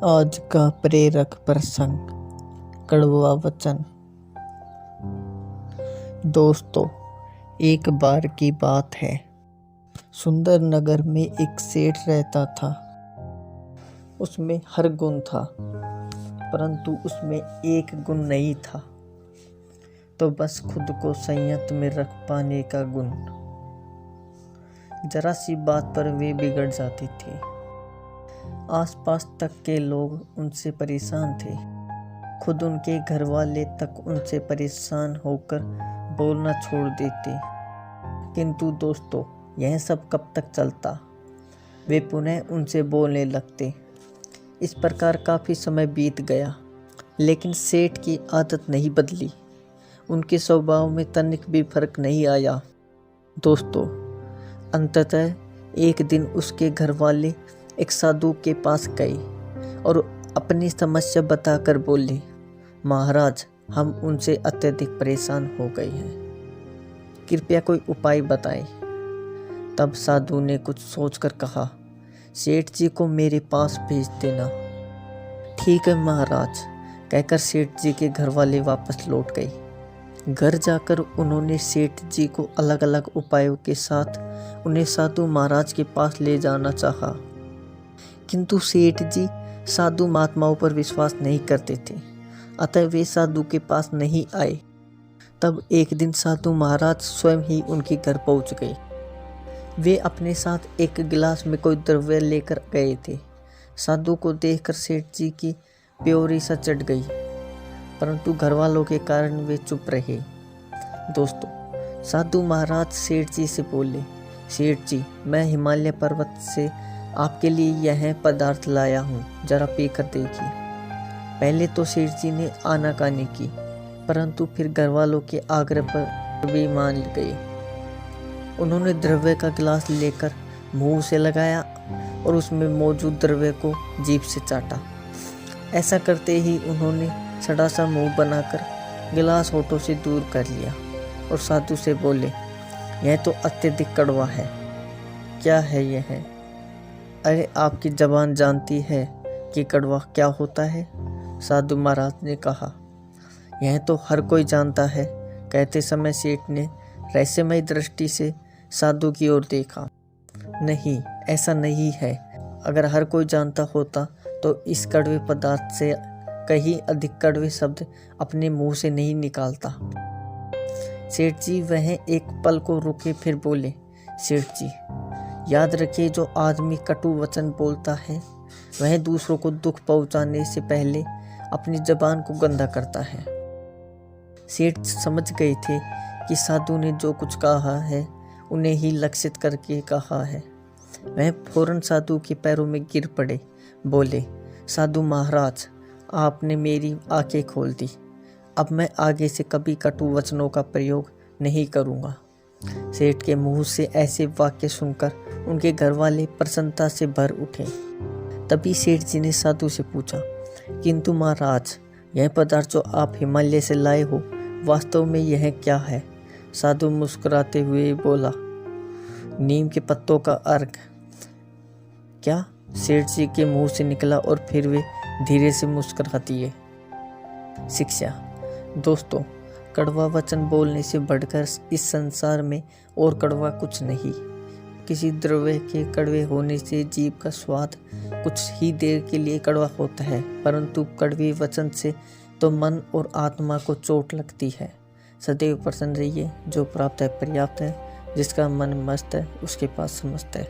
आज का प्रेरक प्रसंग, कड़वा वचन। दोस्तों, एक बार की बात है। सुंदर नगर में एक सेठ रहता था। उसमें हर गुण था, परंतु उसमें एक गुण नहीं था, तो बस खुद को संयत में रख पाने का गुण। जरा सी बात पर वे बिगड़ जाते थे। आसपास तक के लोग उनसे परेशान थे। खुद उनके घर वाले तक उनसे परेशान होकर बोलना छोड़ देते। किंतु दोस्तों, यह सब कब तक चलता? वे पुनः उनसे बोलने लगते। इस प्रकार काफ़ी समय बीत गया, लेकिन सेठ की आदत नहीं बदली। उनके स्वभाव में तनिक भी फर्क नहीं आया। दोस्तों, अंततः एक दिन उसके घर वाले एक साधु के पास गए और अपनी समस्या बताकर बोले, महाराज, हम उनसे अत्यधिक परेशान हो गए हैं, कृपया कोई उपाय बताएं। तब साधु ने कुछ सोचकर कहा, सेठ जी को मेरे पास भेज देना। ठीक है महाराज, कहकर सेठ जी के घर वाले वापस लौट गए। घर जाकर उन्होंने सेठ जी को अलग अलग उपायों के साथ उन्हें साधु महाराज के पास ले जाना चाहा, किंतु सेठ जी साधु महात्माओं पर विश्वास नहीं करते थे, अतः वे साधु के पास नहीं आए। तब एक दिन साधु महाराज स्वयं ही उनके घर पहुंच गए। वे अपने साथ एक गिलास में कोई द्रव्य लेकर गए थे। साधु को देखकर सेठ जी की प्योरी सा चढ़ गई, परंतु घर वालों के कारण वे चुप रहे। दोस्तों, साधु महाराज सेठ जी से बोले, सेठ जी, मैं हिमालय पर्वत से आपके लिए यह पदार्थ लाया हूँ, जरा पीकर देखिए। पहले तो सेठ जी ने आनाकानी की, परंतु फिर घर वालों के आग्रह पर वे मान गए। उन्होंने द्रव्य का गिलास लेकर मुंह से लगाया और उसमें मौजूद द्रव्य को जीभ से चाटा। ऐसा करते ही उन्होंने सड़ा सा मुंह बनाकर गिलास होठों से दूर कर लिया और साधु से बोले, यह तो अत्यधिक कड़वा है। क्या है यह? अरे, आपकी जबान जानती है कि कड़वा क्या होता है? साधु महाराज ने कहा, यह तो हर कोई जानता है। कहते समय सेठ ने रहस्यमय दृष्टि से साधु की ओर देखा। नहीं, ऐसा नहीं है। अगर हर कोई जानता होता तो इस कड़वे पदार्थ से कहीं अधिक कड़वे शब्द अपने मुंह से नहीं निकालता। सेठ जी वह एक पल को रुके, फिर बोले, सेठ जी, याद रखिए, जो आदमी कटु वचन बोलता है वह दूसरों को दुख पहुंचाने से पहले अपनी जबान को गंदा करता है। सेठ समझ गए थे कि साधु ने जो कुछ कहा है उन्हें ही लक्षित करके कहा है। वह फौरन साधु के पैरों में गिर पड़े, बोले, साधु महाराज, आपने मेरी आंखें खोल दी। अब मैं आगे से कभी कटु वचनों का प्रयोग नहीं करूँगा। सेठ के मुंह से ऐसे वाक्य सुनकर उनके घर वाले प्रसन्नता से भर उठे। तभी सेठ जी ने साधु से पूछा, किंतु महाराज, यह पदार्थ जो आप हिमालय से लाए हो, वास्तव में यह क्या है? साधु मुस्कुराते हुए बोला, नीम के पत्तों का अर्क। क्या? सेठ जी के मुंह से निकला और फिर वे धीरे से मुस्कुरा दिए। शिक्षा। दोस्तों, कड़वा वचन बोलने से बढ़कर इस संसार में और कड़वा कुछ नहीं। किसी द्रव्य के कड़वे होने से जीभ का स्वाद कुछ ही देर के लिए कड़वा होता है, परंतु कड़वे वचन से तो मन और आत्मा को चोट लगती है। सदैव प्रसन्न रहिए। जो प्राप्त है पर्याप्त है, जिसका मन मस्त है उसके पास समस्त है।